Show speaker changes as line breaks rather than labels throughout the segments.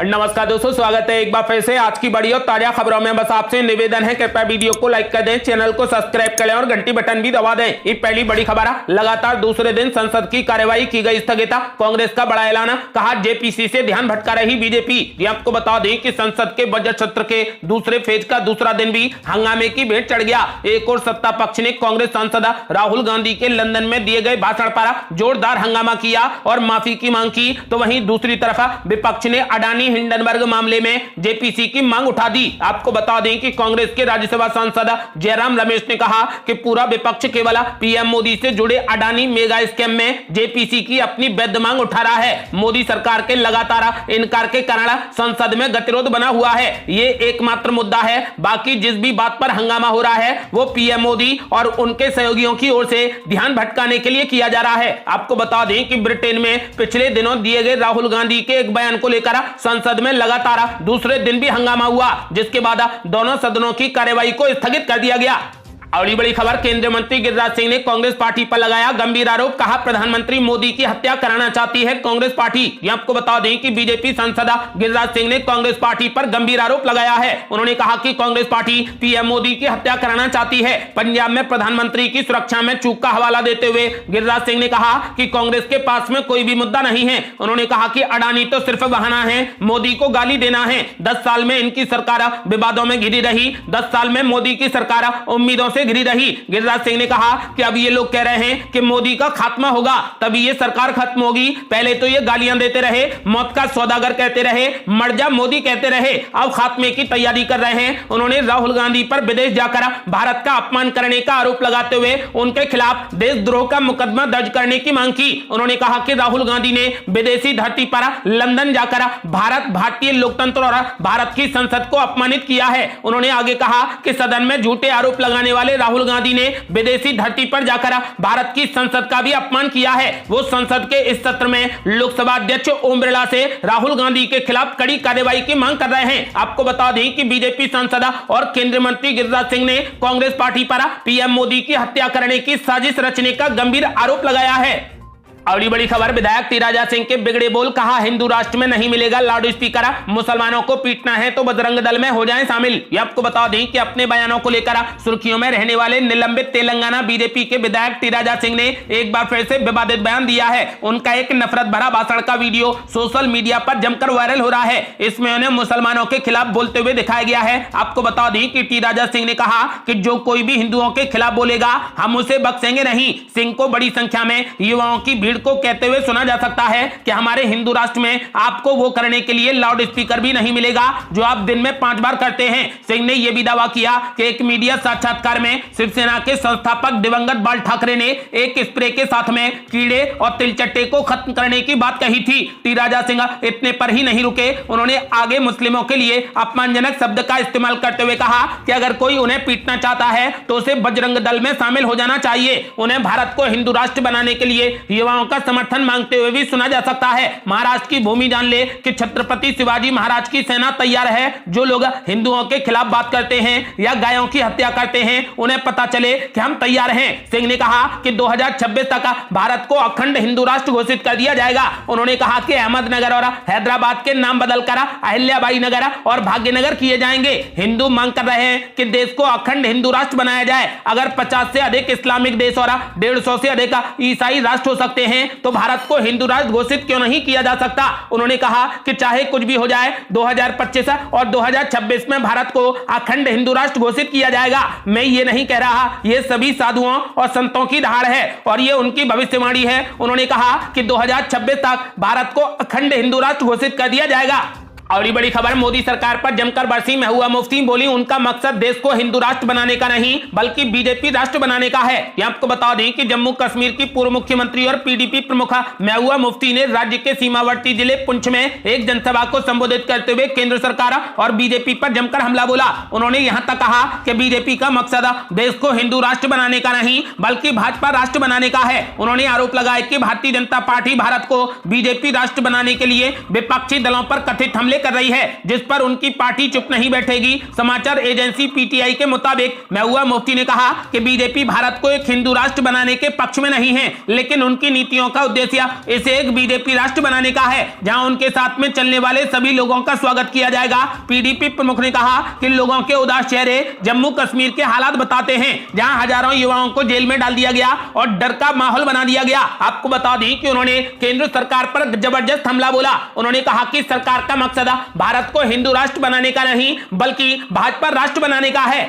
नमस्कार दोस्तों, स्वागत है एक बार फिर से आज की बड़ी और ताजा खबरों में। बस आपसे निवेदन है, कृपया वीडियो को लाइक कर दें, चैनल को सब्सक्राइब कर लें और घंटी बटन भी दबा दें। ये पहली बड़ी खबर है। लगातार दूसरे दिन संसद की कार्यवाही की गई स्थगित। कांग्रेस का बड़ा ऐलान, कहा जेपीसी से ध्यान भटका रही बीजेपी। आपको बता दें कि संसद के बजट सत्र के दूसरे फेज का दूसरा दिन भी हंगामे की भेंट चढ़ गया। एक और सत्ता पक्ष ने कांग्रेस सांसद राहुल गांधी के लंदन में दिए गए भाषण पर जोरदार हंगामा किया और माफी की मांग की, तो वहीं दूसरी तरफ विपक्ष ने अडानी हिंडनबर्ग मामले में जेपीसी की मांग उठा दी। आपको बता दें कि कांग्रेस के राज्यसभा सांसद जयराम रमेश ने कहा कि पूरा विपक्ष केवल पीएम मोदी से जुड़े अडानी मेगा स्कैम में जेपीसी की अपनी वैध मांग उठा रहा है। मोदी सरकार के लगातार इनकार के कारण संसद में गतिरोध बना हुआ है। ये एकमात्र मुद्दा है। बाकी जिस भी बात पर हंगामा हो रहा है वो पीएम मोदी और उनके सहयोगियों की ओर से ध्यान भटकाने के लिए किया जा रहा है। आपको बता दें कि ब्रिटेन में पिछले दिनों दिए गए राहुल गांधी के एक बयान को लेकर संसद में लगातार दूसरे दिन भी हंगामा हुआ, जिसके बाद दोनों सदनों की कार्यवाही को स्थगित कर दिया गया। अगली बड़ी खबर, केंद्रीय मंत्री गिरिराज सिंह ने कांग्रेस पार्टी पर लगाया गंभीर आरोप। कहा प्रधानमंत्री मोदी की हत्या कराना चाहती है कांग्रेस पार्टी। ये आपको बता दें कि बीजेपी सांसद गिरिराज सिंह ने कांग्रेस पार्टी पर गंभीर आरोप लगाया है। उन्होंने कहा कि कांग्रेस पार्टी पीएम मोदी की हत्या कराना चाहती है। पंजाब में प्रधानमंत्री की सुरक्षा में चूक का हवाला देते हुए गिरिराज सिंह ने कहा कि कांग्रेस के पास में कोई भी मुद्दा नहीं है। उन्होंने कहा कि अडानी तो सिर्फ बहाना है, मोदी को गाली देना है। 10 साल में इनकी सरकार विवादों में घिरी रही, 10 साल में मोदी की सरकार उम्मीदों से घिरी रही। गिरिराज सिंह ने कहा कि अब ये लोग कह रहे हैं कि मोदी का खात्मा होगा तभी ये सरकार खत्म होगी। पहले तो ये गालियां देते रहे, मौत का सौदागर कहते रहे, मर जा मोदी कहते रहे, अब खात्मे की तैयारी कर रहे हैं। उन्होंने राहुल गांधी पर विदेश जाकर भारत का अपमान करने का आरोप लगाते हुए उनके खिलाफ देशद्रोह का मुकदमा दर्ज करने की मांग की। उन्होंने कहा कि राहुल गांधी ने विदेशी धरती पर लंदन जाकर भारतीय लोकतंत्र और भारत की संसद को अपमानित किया है। उन्होंने आगे कहा कि सदन में झूठे आरोप लगाने वाले राहुल गांधी ने विदेशी धरती पर जाकर भारत की संसद का भी अपमान किया है। वो संसद के इस सत्र में लोकसभा अध्यक्ष ओम बिरला से राहुल गांधी के खिलाफ कड़ी कार्रवाई की मांग कर रहे हैं। आपको बता दें कि बीजेपी सांसद और केंद्रीय मंत्री गिरिराज सिंह ने कांग्रेस पार्टी पर पीएम मोदी की हत्या करने की साजिश रचने का गंभीर आरोप लगाया है। अगली बड़ी खबर, विधायक टी राजा सिंह के बिगड़े बोल। कहा हिंदू राष्ट्र में नहीं मिलेगा लाउड स्पीकर, मुसलमानों को पीटना है तो बजरंग दल में हो जाएं शामिल। ये आपको बता दें कि अपने बयानों को लेकर सुर्खियों में रहने वाले निलंबित तेलंगाना बीजेपी के विधायक टी राजा सिंह ने एक बार फिर से विवादित बयान दिया है। उनका एक नफरत भरा भाषण का वीडियो सोशल मीडिया पर जमकर वायरल हो रहा है। इसमें उन्हें मुसलमानों के खिलाफ बोलते हुए दिखाया गया है। आपको बता दें कि टी राजा सिंह ने कहा कि जो कोई भी हिंदुओं के खिलाफ बोलेगा हम उसे बख्शेंगे नहीं। सिंह को बड़ी संख्या में युवाओं की भीड़ को कहते हुए सुना जा सकता है कि हमारे हिंदू राष्ट्र में आपको वो करने के लिए लाउड स्पीकर भी नहीं मिलेगा जो आप दिन में 5 बार करते हैं। सिंह ने यह भी दावा किया कि एक मीडिया साक्षात्कार में शिवसेना के संस्थापक दिवंगत बाल ठाकरे ने एक स्प्रे के साथ में कीड़े और तिलचट्टे को खत्म करने की बात कही थी। टी राजा सिंह इतने पर ही नहीं रुके, उन्होंने आगे मुस्लिमों के लिए अपमानजनक शब्द का इस्तेमाल करते हुए कहा कि अगर कोई उन्हें पीटना चाहता है तो उसे बजरंग दल में शामिल हो जाना चाहिए। उन्हें भारत को हिंदू राष्ट्र बनाने के लिए युवाओं का समर्थन मांगते हुए भी सुना जा सकता है। महाराष्ट्र की भूमि जान ले कि छत्रपति शिवाजी महाराज की सेना तैयार है। जो लोग हिंदुओं के खिलाफ बात करते हैं या गायों की हत्या करते हैं उन्हें पता चले कि हम तैयार हैं। सिंह ने कहा कि 2026 तक भारत को अखंड हिंदू राष्ट्र घोषित कर दिया जाएगा। उन्होंने कहा कि अहमदनगर और हैदराबाद के नाम बदलकर अहिल्याबाई नगर और भाग्यनगर किए जाएंगे। हिंदू मांग कर रहे हैं कि देश को अखंड हिंदू राष्ट्र बनाया जाए। अगर 50 से अधिक इस्लामिक देश और 150 से अधिक ईसाई राष्ट्र हो सकते हैं तो भारत को हिंदू राष्ट्र घोषित क्यों नहीं किया जा सकता। उन्होंने कहा कि चाहे कुछ भी हो जाए 2025 और 2026 में भारत को अखंड हिंदू राष्ट्र घोषित किया जाएगा। मैं ये नहीं कह रहा, ये सभी साधुओं और संतों की दहाड़ है और ये उनकी भविष्यवाणी है। उन्होंने कहा कि 2026 तक भारत को अखंड हिंदू राष्ट्र घोषित कर दिया जाएगा। अगली बड़ी खबर, मोदी सरकार पर जमकर बरसी महबूबा मुफ्ती। बोली उनका मकसद देश को हिंदू राष्ट्र बनाने का नहीं बल्कि बीजेपी राष्ट्र बनाने का है। ये आपको बता दें कि जम्मू कश्मीर की पूर्व मुख्यमंत्री और पीडीपी प्रमुख महबूबा मुफ्ती ने राज्य के सीमावर्ती जिले पुंछ में एक जनसभा को संबोधित करते हुए केंद्र सरकार और बीजेपी पर जमकर हमला बोला। उन्होंने यहां तक कहा कि बीजेपी का मकसद देश को हिंदू राष्ट्र बनाने का नहीं बल्कि भाजपा राष्ट्र बनाने का है। उन्होंने आरोप लगाया कि भारतीय जनता पार्टी भारत को बीजेपी राष्ट्र बनाने के लिए विपक्षी दलों पर कथित हमले कर रही है, जिस पर उनकी पार्टी चुप नहीं बैठेगी। समाचार एजेंसी पीटीआई के मुताबिक महबूबा मुफ्ती ने कहा कि बीजेपी भारत को एक हिंदू राष्ट्र बनाने के पक्ष में नहीं है, लेकिन उनकी नीतियों का उद्देश्य इसे एक बीजेपी राष्ट्र बनाने का है, जहां उनके साथ में चलने वाले सभी लोगों का स्वागत किया जाएगा। पीडीपी प्रमुख ने कहा कि लोगों के उदास चेहरे जम्मू कश्मीर के हालात बताते हैं, जहां हजारों युवाओं को जेल में डाल दिया गया और डर का माहौल बना दिया गया। आपको बता दें कि उन्होंने केंद्र सरकार पर जबरदस्त हमला बोला। उन्होंने कहा कि सरकार का मकसद भारत को हिंदू राष्ट्र बनाने का नहीं, बल्कि भाजपा राष्ट्र बनाने का है।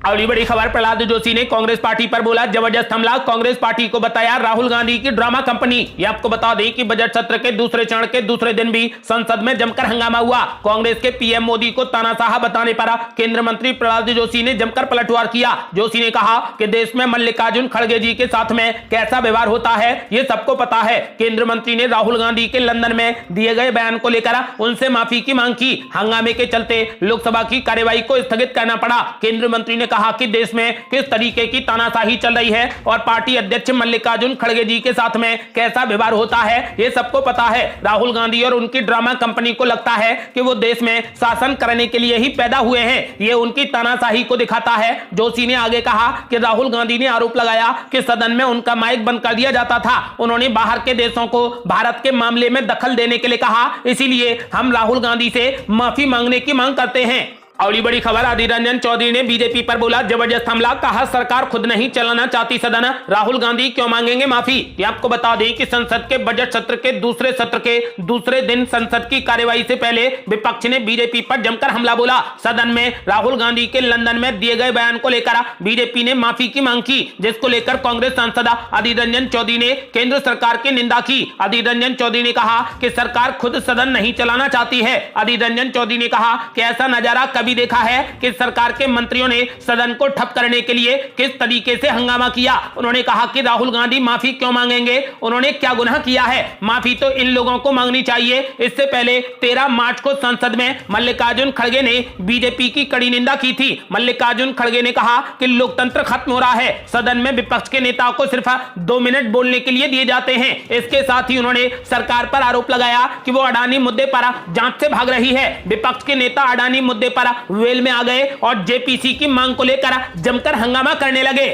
अगली बड़ी खबर, प्रहलाद जोशी ने कांग्रेस पार्टी पर बोला जबरदस्त हमला। कांग्रेस पार्टी को बताया राहुल गांधी की ड्रामा कंपनी। ये आपको बता दें कि बजट सत्र के दूसरे चरण के दूसरे दिन भी संसद में जमकर हंगामा हुआ। कांग्रेस के पीएम मोदी को तानाशाह बताने पर केंद्रीय मंत्री प्रहलाद जोशी ने जमकर पलटवार किया। जोशी ने कहा कि देश में मल्लिकार्जुन खड़गे जी के साथ में कैसा व्यवहार होता है ये सबको पता है। केंद्रीय मंत्री ने राहुल गांधी के लंदन में दिए गए बयान को लेकर उनसे माफी की मांग की। हंगामे के चलते लोकसभा की कार्यवाही को स्थगित करना पड़ा। केंद्रीय मंत्री ने कहा कि देश में किस तरीके की तानाशाही चल रही है और पार्टी अध्यक्ष मल्लिकार्जुन खड़गे जी के साथ में कैसा व्यवहार होता है ये सबको पता है। राहुल गांधी और उनकी ड्रामा कंपनी को लगता है कि वो देश में शासन करने के लिए ही पैदा हुए हैं, ये उनकी तानाशाही को दिखाता है। जोशी ने आगे कहा कि राहुल गांधी ने आरोप लगाया कि सदन में उनका माइक बंद कर दिया जाता था। उन्होंने बाहर के देशों को भारत के मामले में दखल देने के लिए कहा, इसीलिए हम राहुल गांधी से माफी मांगने की मांग करते हैं। अगली बड़ी खबर, अधीर रंजन चौधरी ने बीजेपी पर बोला जबरदस्त हमला। कहा सरकार खुद नहीं चलाना चाहती सदन, राहुल गांधी क्यों मांगेंगे माफी। ये आपको बता दें कि संसद के बजट सत्र के दूसरे सत्र के दूसरे दिन संसद की कार्यवाही से पहले विपक्ष ने बीजेपी पर जमकर हमला बोला। सदन में राहुल गांधी के लंदन में दिए गए बयान को लेकर बीजेपी ने माफी की मांग की, जिसको लेकर कांग्रेस सांसद अधीर रंजन चौधरी ने केंद्र सरकार की निंदा की। अधीर रंजन चौधरी ने कहा कि सरकार खुद सदन नहीं चलाना चाहती है। अधीर रंजन चौधरी ने कहा कि ऐसा नजारा भी देखा है कि सरकार के मंत्रियों ने सदन को ठप करने के लिए किस तरीके से हंगामा किया। उन्होंने कहा कि राहुल गांधी माफी क्यों मांगेंगे, उन्होंने क्या गुनाह किया है। माफी तो इन लोगों को मांगनी चाहिए। इससे पहले 13 मार्च को संसद में मल्लिकार्जुन खड़गे ने बीजेपी की कड़ी निंदा की थी। मल्लिकार्जुन खड़गे ने कहा कि लोकतंत्र खत्म हो रहा है, सदन में विपक्ष के नेताओं को सिर्फ 2 मिनट बोलने के लिए दिए जाते हैं। इसके साथ ही उन्होंने सरकार पर आरोप लगाया कि वो अडानी मुद्दे पर जांच से भाग रही है। विपक्ष के नेता अडानी मुद्दे पर वेल में आ गए और जेपीसी की मांग को लेकर जमकर हंगामा करने लगे।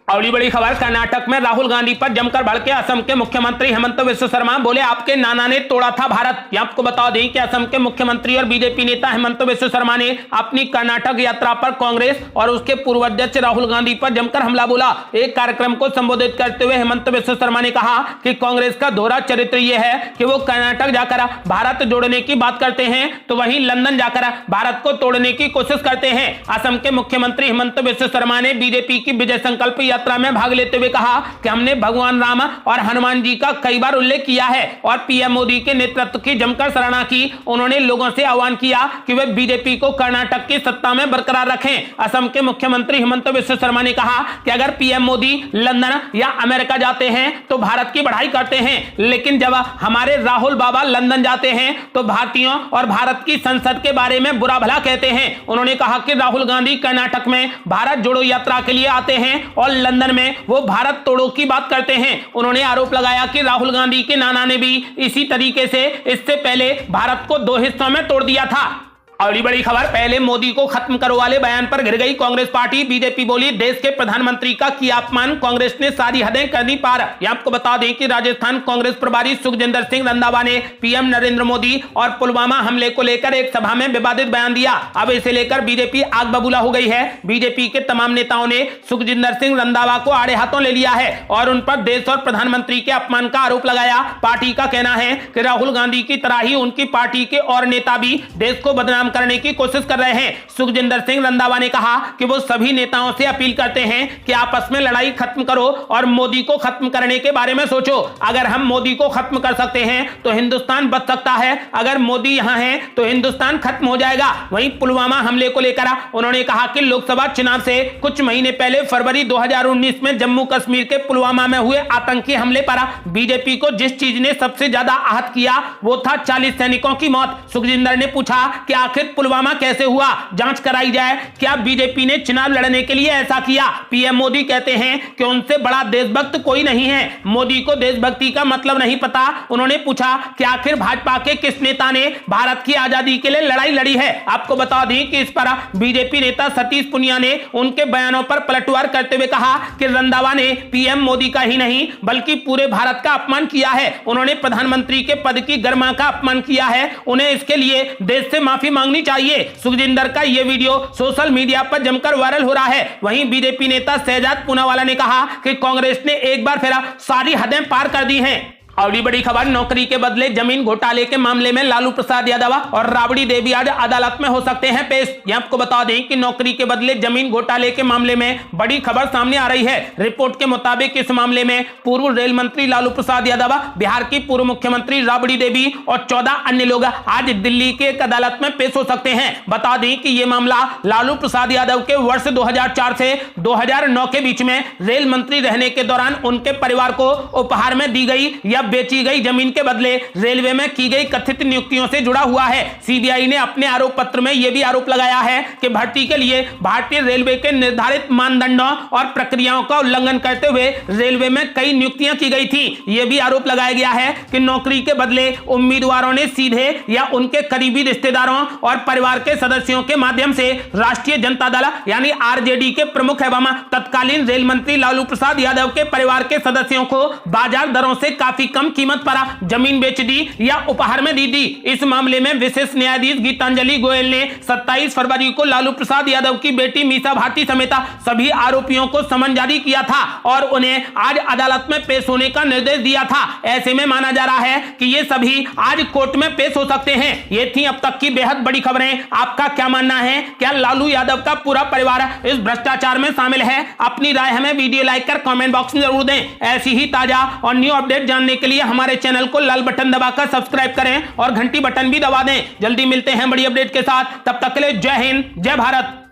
अगली बड़ी खबर, कर्नाटक में राहुल गांधी पर जमकर भड़के असम के मुख्यमंत्री हेमंत बिस्वा शर्मा। बोले आपके नाना ने तोड़ा था भारत। ये आपको बता दें कि असम के मुख्यमंत्री और बीजेपी नेता हेमंत बिस्वा शर्मा ने अपनी कर्नाटक यात्रा पर कांग्रेस और उसके पूर्व अध्यक्ष राहुल गांधी पर जमकर हमला बोला। एक कार्यक्रम को संबोधित करते हुए हेमंत बिस्वा शर्मा ने कहा कि कांग्रेस का दोहरा चरित्र यह है कि वो कर्नाटक जाकर भारत जोड़ने की बात करते हैं तो वहीं लंदन जाकर भारत को तोड़ने की कोशिश करते हैं। असम के मुख्यमंत्री हेमंत बिस्वा शर्मा ने बीजेपी की विजय संकल्प यात्रा में भाग लेते हुए कहा कि हमने भगवान राम और हनुमान जी का कई बार उल्लेख किया है और पीएम मोदी के नेतृत्व की जमकर सराहना की। उन्होंने लोगों से आह्वान किया कि वे बीजेपी को कर्नाटक की सत्ता में बरकरार रखें। असम के मुख्यमंत्री हेमंत बिस्वा शर्मा ने कहा कि अगर पीएम मोदी लंदन या अमेरिका जाते हैं तो भारत की बढ़ाई करते हैं, लेकिन जब हमारे राहुल बाबा लंदन जाते हैं तो भारतीयों और भारत की संसद के बारे में बुरा भला कहते हैं। उन्होंने कहा कि राहुल गांधी कर्नाटक में भारत जोड़ो यात्रा के लिए आते हैं और लंदन में वो भारत तोड़ो की बात करते हैं। उन्होंने आरोप लगाया कि राहुल गांधी के नाना ने भी इसी तरीके से इससे पहले भारत को 2 हिस्सों में तोड़ दिया था। अगली बड़ी खबर, पहले मोदी को खत्म करो वाले बयान पर घिर गई कांग्रेस पार्टी। बीजेपी बोली देश के प्रधानमंत्री का किया अपमान, कांग्रेस ने सारी हदें कर दी पार। ये आपको बता दें कि राजस्थान कांग्रेस प्रभारी सुखजिंदर सिंह रंधावा ने पीएम नरेंद्र मोदी और पुलवामा हमले को लेकर एक सभा में विवादित बयान दिया। अब इसे लेकर बीजेपी आग बबूला हो गई है। बीजेपी के तमाम नेताओं ने सुखजिंदर सिंह रंधावा को आड़े हाथों ले लिया है और उन पर देश और प्रधानमंत्री के अपमान का आरोप लगाया। पार्टी का कहना है कि राहुल गांधी की तरह ही उनकी पार्टी के और नेता भी देश को बदनाम करने की कोशिश कर रहे हैं। सुखजिंदर सिंह रंधावा ने कहा कि वो सभी नेताओं से अपील करते हैं कि आपस में लड़ाई खत्म करो और मोदी को खत्म करने के बारे में सोचो। अगर हम मोदी को खत्म कर सकते हैं तो हिंदुस्तान बच सकता है, अगर मोदी यहां है तो हिंदुस्तान खत्म हो जाएगा। वहीं पुलवामा हमले को लेकर उन्होंने कहा कि लोकसभा चुनाव से कुछ महीने पहले फरवरी 2019 में जम्मू कश्मीर के पुलवामा में हुए आतंकी हमले पर बीजेपी को जिस चीज ने सबसे ज्यादा आहत किया वो था 40 सैनिकों की मौत। सुखजिंदर ने पूछा कि आखिर आखिर पुलवामा कैसे हुआ, जांच कराई जाए। क्या बीजेपी ने चुनाव लड़ने के लिए ऐसा किया? पीएम मोदी कहते हैं कि उनसे बड़ा देशभक्त कोई नहीं है। मोदी को देशभक्ति का मतलब नहीं पता। उन्होंने पूछा कि आखिर भाजपा के किस नेता ने भारत की आजादी के लिए लड़ाई लड़ी है। आपको बता दें कि इस पर बीजेपी नेता सतीश पुनिया ने उनके बयानों पर पलटवार करते हुए कहा कि रंधावा ने पीएम मोदी का ही नहीं बल्कि पूरे भारत का अपमान किया है। उन्होंने प्रधानमंत्री के पद की गरिमा का अपमान किया है। उन्हें इसके लिए देश से माफी मांगनी चाहिए। सुखजिंदर का यह वीडियो सोशल मीडिया पर जमकर वायरल हो रहा है। वहीं बीजेपी नेता शहजाद पूनावाला ने कहा कि कांग्रेस ने एक बार फिर सारी हदें पार कर दी हैं। और बड़ी खबर, नौकरी के बदले जमीन घोटाले के मामले में लालू प्रसाद यादव और राबड़ी देवी आज अदालत में हो सकते हैं पेश। यह आपको बता दें कि नौकरी के बदले जमीन घोटाले के मामले में बड़ी खबर सामने आ रही है। रिपोर्ट के मुताबिक इस मामले में पूर्व रेल मंत्री लालू प्रसाद यादव, बिहार की पूर्व मुख्यमंत्री राबड़ी देवी और 14 अन्य लोग आज दिल्ली के एक अदालत में पेश हो सकते हैं। बता दें कि यह मामला लालू प्रसाद यादव के वर्ष 2004 से 2009 के बीच में रेल मंत्री रहने के दौरान उनके परिवार को उपहार में दी गई या बेची गई जमीन के बदले रेलवे में की गई कथित नियुक्तियों से जुड़ा हुआ है। सीबीआई ने अपने आरोप पत्र में यह भी आरोप लगाया है कि भर्ती के लिए भारतीय रेलवे के निर्धारित मानदंडों और प्रक्रियाओं का उल्लंघन करते हुए रेलवे में कई नियुक्तियां की गई थी। यह भी आरोप लगाया गया है कि नौकरी के बदले उम्मीदवारों ने सीधे या उनके करीबी रिश्तेदारों और परिवार के सदस्यों के माध्यम से राष्ट्रीय जनता दल यानी आरजेडी के प्रमुख एवं तत्कालीन रेल मंत्री लालू प्रसाद यादव के परिवार के सदस्यों को बाजार दरों से काफी कम कीमत पर जमीन बेच दी या उपहार में दी। इस मामले में विशेष न्यायाधीश गीतांजलि गोयल ने 27 फरवरी को लालू प्रसाद यादव की बेटी मीसा भारती समेत सभी आरोपियों को समन जारी किया था और उन्हें आज अदालत में पेश होने का निर्देश दिया था। ऐसे में माना जा रहा है कि ये सभी आज कोर्ट में पेश हो सकते हैं। ये थी अब तक की बेहद बड़ी खबरें। आपका क्या मानना है? क्या लालू यादव का पूरा परिवार इस भ्रष्टाचार में शामिल है? अपनी राय हमें वीडियो लाइक कर कमेंट बॉक्स में जरूर दें। ऐसी ही ताजा और न्यू अपडेट जानने के लिए हमारे चैनल को लाल बटन दबाकर सब्सक्राइब करें और घंटी बटन भी दबा दें। जल्दी मिलते हैं बड़ी अपडेट के साथ। तब तक के लिए जय हिंद, जय भारत।